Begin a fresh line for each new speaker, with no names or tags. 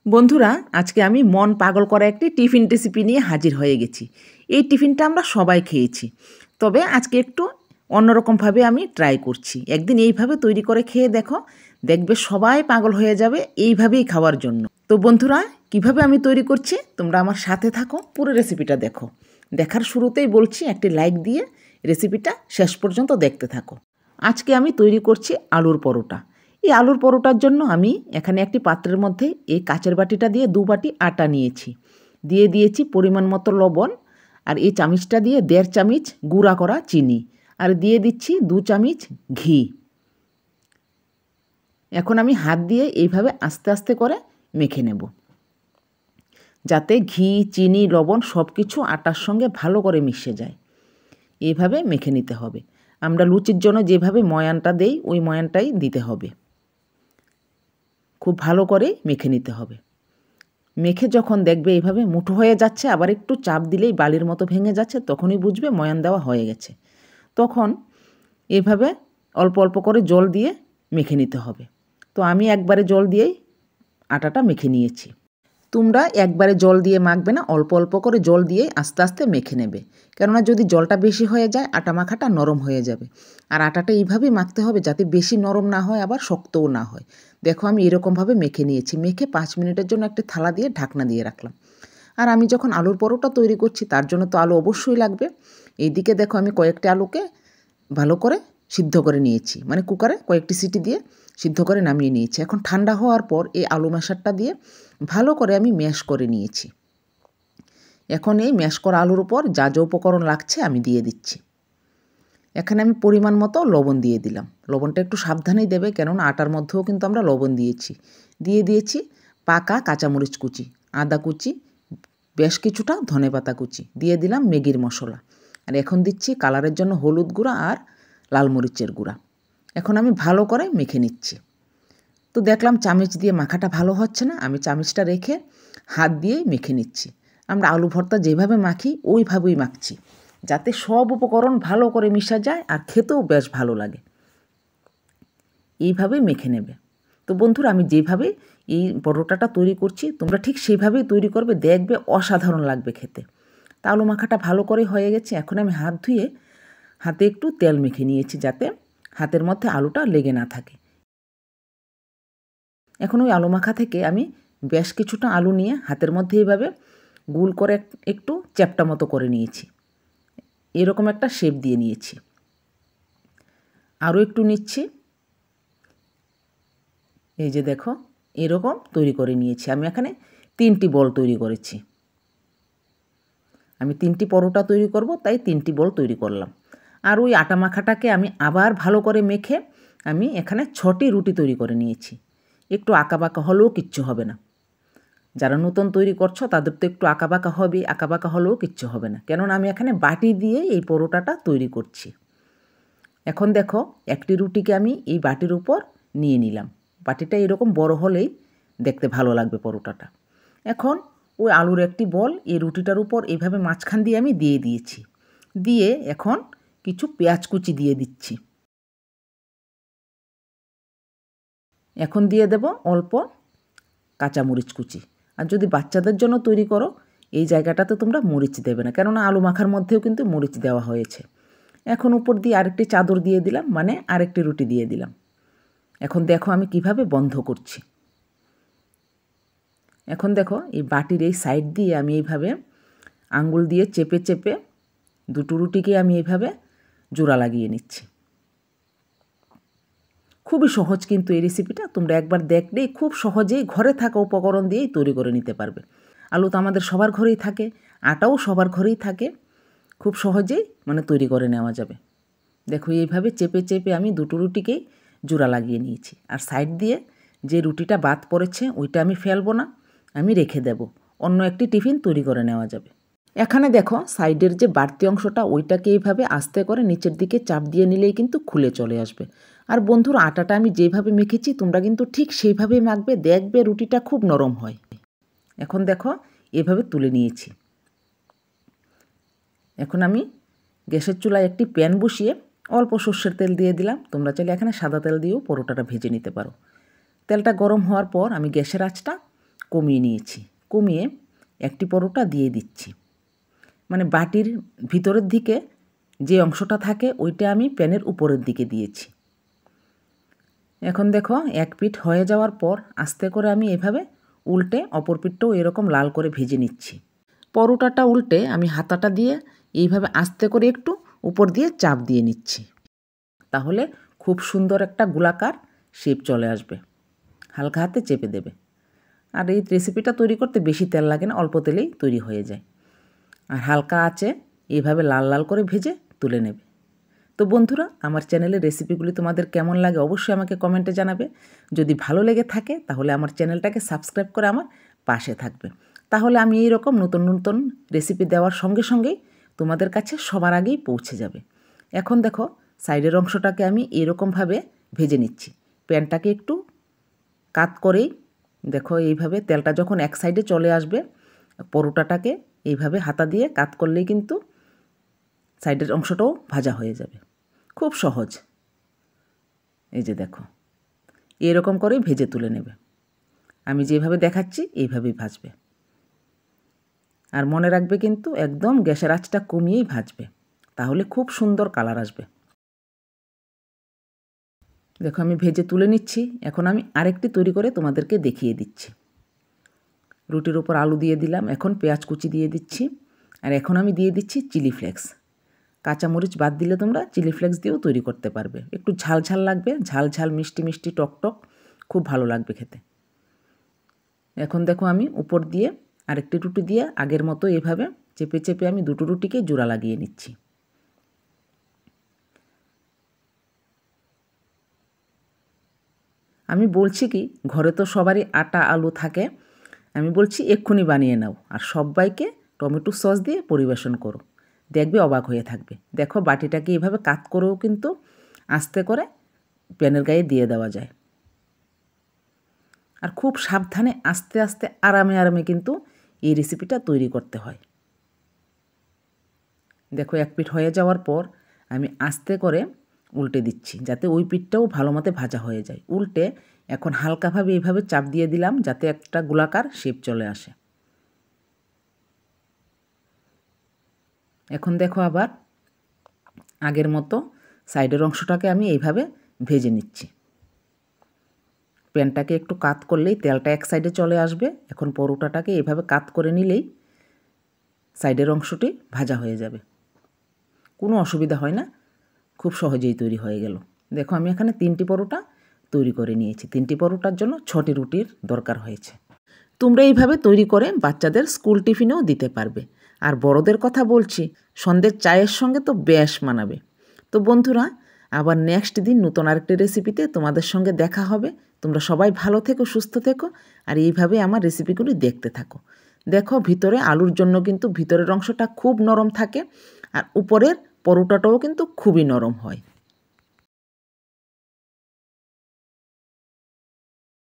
বন্ধুরা, আজকে আমি মন পাগল করা একটি টিফিন রেসিপি নিয়ে হাজির হয়ে গেছি। এই টিফিনটা আমরা সবাই খেয়েছি, তবে আজকে একটু অন্যরকমভাবে আমি ট্রাই করছি। একদিন এইভাবে তৈরি করে খেয়ে দেখো, দেখবে সবাই পাগল হয়ে যাবে এইভাবেই খাওয়ার জন্য। তো বন্ধুরা, কিভাবে আমি তৈরি করছি তোমরা আমার সাথে থাকো, পুরো রেসিপিটা দেখো। দেখার শুরুতেই বলছি একটি লাইক দিয়ে রেসিপিটা শেষ পর্যন্ত দেখতে থাকো। আজকে আমি তৈরি করছি আলুর পরোটা। এই আলুর পরোটার জন্য আমি এখানে একটি পাত্রের মধ্যে এই কাচের বাটিটা দিয়ে 2 বাটি আটা নিয়েছি, দিয়ে দিয়েছি পরিমাণ মতো লবণ, আর এই চামচটা দিয়ে 1.5 চামচ গুঁড়া করা চিনি, আর দিয়ে দিচ্ছি 2 চামচ ঘি। এখন আমি হাত দিয়ে এইভাবে আস্তে আস্তে করে মেখে নেব, যাতে ঘি, চিনি, লবণ সব কিছু আটার সঙ্গে ভালো করে মিশে যায়। এইভাবে মেখে নিতে হবে। আমরা লুচির জন্য যেভাবে ময়ানটা দেই ওই ময়ানটাই দিতে হবে। খুব ভালো করে মেখে নিতে হবে। মেখে যখন দেখবে এইভাবে মুঠো হয়ে যাচ্ছে, আবার একটু চাপ দিলেই বালির মতো ভেঙে যাচ্ছে, তখনই বুঝবে ময়ান দেওয়া হয়ে গেছে। তখন এভাবে অল্প অল্প করে জল দিয়ে মেখে নিতে হবে। তো আমি একবারে জল দিয়েই আটাটা মেখে নিয়েছি। তোমরা একবারে জল দিয়ে মাখবে না, অল্প অল্প করে জল দিয়েই আস্তে আস্তে মেখে নেবে। কেননা যদি জলটা বেশি হয়ে যায় আটা মাখাটা নরম হয়ে যাবে। আর আটাটা এইভাবেই মাখতে হবে যাতে বেশি নরম না হয় আবার শক্তও না হয়। দেখো আমি এরকমভাবে মেখে নিয়েছি। মেখে 5 মিনিটের জন্য একটা থালা দিয়ে ঢাকনা দিয়ে রাখলাম। আর আমি যখন আলুর পরোটা তৈরি করছি তার জন্য তো আলু অবশ্যই লাগবে। এইদিকে দেখো আমি কয়েকটি আলুকে ভালো করে সিদ্ধ করে নিয়েছি, মানে কুকারে কয়েকটি সিটি দিয়ে সিদ্ধ করে নামিয়ে নিয়েছি। এখন ঠান্ডা হওয়ার পর এই আলু ম্যাশারটা দিয়ে ভালো করে আমি ম্যাশ করে নিয়েছি। এখন এই ম্যাশ করা আলুর উপর যা যা উপকরণ লাগছে আমি দিয়ে দিচ্ছি। এখানে আমি পরিমাণ মতো লবণ দিয়ে দিলাম। লবণটা একটু সাবধানেই দেবে, কেননা আটার মধ্যেও কিন্তু আমরা লবণ দিয়েছি। দিয়ে দিয়েছি পাকা কাঁচামরিচ কুচি, আদা কুচি, বেশ কিছুটা ধনেপাতা কুচি, দিয়ে দিলাম ম্যাগির মশলা, আর এখন দিচ্ছি কালারের জন্য হলুদ গুঁড়া আর লাল মরিচের গুঁড়া। এখন আমি ভালো করে মেখে নিচ্ছি। তো দেখলাম চামচ দিয়ে মাখাটা ভালো হচ্ছে না, আমি চামচটা রেখে হাত দিয়েই মেখে নিচ্ছি। আমরা আলু ভর্তা যেভাবে মাখি ওইভাবেই মাখছি, যাতে সব উপকরণ ভালো করে মিশা যায় আর খেতেও বেশ ভালো লাগে। এইভাবেই মেখে নেবে। তো বন্ধুরা, আমি যেভাবে এই পরোটাটা তৈরি করছি তোমরা ঠিক সেইভাবেই তৈরি করবে, দেখবে অসাধারণ লাগবে খেতে। তা আলু মাখাটা ভালো করে হয়ে গেছে। এখন আমি হাত ধুয়ে হাতে একটু তেল মেখে নিয়েছি, যাতে হাতের মধ্যে আলুটা লেগে না থাকে। এখন ওই আলু মাখা থেকে আমি বেশ কিছুটা আলু নিয়ে হাতের মধ্যে এইভাবে গোল করে একটু চ্যাপ্টা মতো করে নিয়েছি। এরকম একটা শেপ দিয়ে নিয়েছি। আরও একটু নিচ্ছি। এই যে দেখো, এরকম তৈরি করে নিয়েছি। আমি এখানে 3টি বল তৈরি করেছি। আমি 3টি পরোটা তৈরি করব, তাই 3টি বল তৈরি করলাম। আর ওই আটা মাখাটাকে আমি আবার ভালো করে মেখে আমি এখানে 6টি রুটি তৈরি করে নিয়েছি। একটু আঁকাবাঁকা হলেও কিচ্ছু হবে না। যারা নতুন তৈরি করছো তাদের তো একটু আঁকাবাঁকা হবে, আঁকাবাঁকা হলেও কিচ্ছু হবে না, কেননা আমি এখানে বাটি দিয়ে এই পরোটাটা তৈরি করছি। এখন দেখো, একটি রুটিকে আমি এই বাটির উপর নিয়ে নিলাম। বাটিটা এরকম বড় হলেই দেখতে ভালো লাগবে পরোটাটা। এখন ওই আলুর একটি বল এই রুটিটার উপর এইভাবে মাঝখান দিয়ে আমি দিয়ে দিয়েছি। দিয়ে এখন কিছু পেঁয়াজ কুচি দিয়ে দিচ্ছি। এখন দিয়ে দেব অল্প কাঁচামরিচ কুচি। আর যদি বাচ্চাদের জন্য তৈরি করো এই জায়গাটাতে তোমরা মরিচ দেবে না, কেননা আলু মাখার মধ্যেও কিন্তু মরিচ দেওয়া হয়েছে। এখন উপর দিয়ে আরেকটি চাদর দিয়ে দিলাম, মানে আরেকটি রুটি দিয়ে দিলাম। এখন দেখো আমি কিভাবে বন্ধ করছি। এখন দেখো এই বাটির এই সাইড দিয়ে আমি এইভাবে আঙ্গুল দিয়ে চেপে চেপে দুটো রুটিকে আমি এইভাবে জোড়া লাগিয়ে নিচ্ছি। খুবই সহজ কিন্তু এই রেসিপিটা, তোমরা একবার দেখলেই খুব সহজেই ঘরে থাকা উপকরণ দিয়েই তৈরি করে নিতে পারবে। আলু তো আমাদের সবার ঘরেই থাকে, আটাও সবার ঘরেই থাকে, খুব সহজেই তৈরি করে নেওয়া যাবে। দেখো এইভাবে চেপে চেপে আমি দুটো রুটিকেই জোড়া লাগিয়ে নিয়েছি। আর সাইড দিয়ে যে রুটিটা বাদ পড়েছে ওইটা আমি ফেলবো না, আমি রেখে দেব, অন্য একটি টিফিন তৈরি করে নেওয়া যাবে। এখানে দেখো সাইডের যে বাড়তি অংশটা ওইটাকে এইভাবে আস্তে করে নিচের দিকে চাপ দিয়ে নিলেই কিন্তু খুলে চলে আসবে। আর বন্ধুরা, আটাটা আমি যেভাবে মেখেছি তোমরা কিন্তু ঠিক সেইভাবেই মাখবে, দেখবে রুটিটা খুব নরম হয়। এখন দেখো এভাবে তুলে নিয়েছি। এখন আমি গ্যাসের চুলায় একটি প্যান বসিয়ে অল্প সর্ষের তেল দিয়ে দিলাম। তোমরা চাইলে এখানে সাদা তেল দিয়েও পরোটাটা ভেজে নিতে পারো। তেলটা গরম হওয়ার পর আমি গ্যাসের আঁচটা কমিয়ে নিয়েছি। কমিয়ে একটি পরোটা দিয়ে দিচ্ছি। মানে বাটির ভিতরের দিকে যে অংশটা থাকে ওইটা আমি প্যানের উপরের দিকে দিয়েছি। এখন দেখো এক পিঠ হয়ে যাওয়ার পর আস্তে করে আমি এভাবে উল্টে অপর পিঠটাও এরকম লাল করে ভেজে নিচ্ছি। পরোটাটা উল্টে আমি হাতাটা দিয়ে এইভাবে আস্তে করে একটু উপর দিয়ে চাপ দিয়ে নিচ্ছি। তাহলে খুব সুন্দর একটা গোলাকার শেপ চলে আসবে। হালকা হাতে চেপে দেবে। আর এই রেসিপিটা তৈরি করতে বেশি তেল লাগে না, অল্প তেলেই তৈরি হয়ে যায়। আর হালকা আঁচে এইভাবে লাল লাল করে ভেজে তুলে নেবে। তো বন্ধুরা, আমার চ্যানেলের রেসিপিগুলি তোমাদের কেমন লাগে অবশ্যই আমাকে কমেন্টে জানাবে। যদি ভালো লেগে থাকে তাহলে আমার চ্যানেলটাকে সাবস্ক্রাইব করে আমার পাশে থাকবে। তাহলে আমি এই রকম নতুন নতুন রেসিপি দেওয়ার সঙ্গে সঙ্গেই তোমাদের কাছে সবার আগেই পৌঁছে যাবে। এখন দেখো সাইডের অংশটাকে আমি এরকমভাবে ভেজে নিচ্ছি। প্যানটাকে একটু কাত করেই দেখো এইভাবে তেলটা যখন এক সাইডে চলে আসবে, পরোটাটাকে এইভাবে হাতা দিয়ে কাত করলেই কিন্তু সাইডের অংশটাও ভাজা হয়ে যাবে। খুব সহজ। এই যে দেখো এরকম করেই ভেজে তুলে নেবে। আমি যেভাবে দেখাচ্ছি এইভাবেই ভাজবে। আর মনে রাখবে কিন্তু একদম গ্যাসের আঁচটা কমিয়েই ভাজবে, তাহলে খুব সুন্দর কালার আসবে। দেখো আমি ভেজে তুলে নিচ্ছি। এখন আমি আরেকটি তৈরি করে তোমাদেরকে দেখিয়ে দিচ্ছি। রুটির উপর আলু দিয়ে দিলাম, এখন পেঁয়াজ কুচি দিয়ে দিচ্ছি। আর এখন আমি দিয়ে দিচ্ছি চিলি ফ্লেক্স। কাঁচামরিচ বাদ দিলে তোমরা চিলি ফ্লেক্স দিয়েও তৈরি করতে পারবে। একটু ঝাল ঝাল লাগবে, ঝাল ঝাল মিষ্টি মিষ্টি টক টক, খুব ভালো লাগবে খেতে। এখন দেখো আমি উপর দিয়ে আরেকটি রুটি দিয়ে আগের মতো এভাবে চেপে চেপে আমি দুটো রুটিকে জোড়া লাগিয়ে নিচ্ছি। আমি বলছি কি, ঘরে তো সবারই আটা আলু থাকে, আমি বলছি এক্ষুনি বানিয়ে নাও আর সবাইকে টমেটো সস দিয়ে পরিবেশন করো, দেখবে অবাক হয়ে থাকবে। দেখো বাটিটাকে এভাবে কাত করেও কিন্তু আস্তে করে প্যানের গায়ে দিয়ে দেওয়া যায়। আর খুব সাবধানে আস্তে আস্তে আরামে আরামে কিন্তু এই রেসিপিটা তৈরি করতে হয়। দেখো এক পিঠ হয়ে যাওয়ার পর আমি আস্তে করে উল্টে দিচ্ছি, যাতে ওই পিঠটাও ভালো মতো ভাজা হয়ে যায়। উল্টে এখন হালকাভাবে এইভাবে চাপ দিয়ে দিলাম, যাতে একটা গোলাকার শেপ চলে আসে। এখন দেখো আবার আগের মতো সাইডের অংশটাকে আমি এইভাবে ভেজে নিচ্ছি। প্যানটাকে একটু কাত করলেই তেলটা এক সাইডে চলে আসবে। এখন পরোটাটাকে এভাবে কাত করে নিলেই সাইডের অংশটি ভাজা হয়ে যাবে। কোনো অসুবিধা হয় না, খুব সহজেই তৈরি হয়ে গেল। দেখো আমি এখানে 3টি পরোটা তৈরি করে নিয়েছি। 3টি পরোটার জন্য 6টি রুটির দরকার হয়েছে। তোমরা এইভাবে তৈরি করে বাচ্চাদের স্কুল টিফিনেও দিতে পারবে। আর বড়দের কথা বলছি, সন্ধ্যের চায়ের সঙ্গে তো বেশ মানাবে। তো বন্ধুরা, আবার নেক্সট দিন নতুন আরেকটি রেসিপিতে তোমাদের সঙ্গে দেখা হবে। তোমরা সবাই ভালো থেকো, সুস্থ থেকো, আর এইভাবে আমার রেসিপিগুলি দেখতে থাকো। দেখো ভিতরে আলুর জন্য কিন্তু ভিতরের অংশটা খুব নরম থাকে, আর উপরের পরোটাটাও কিন্তু খুবই নরম হয়।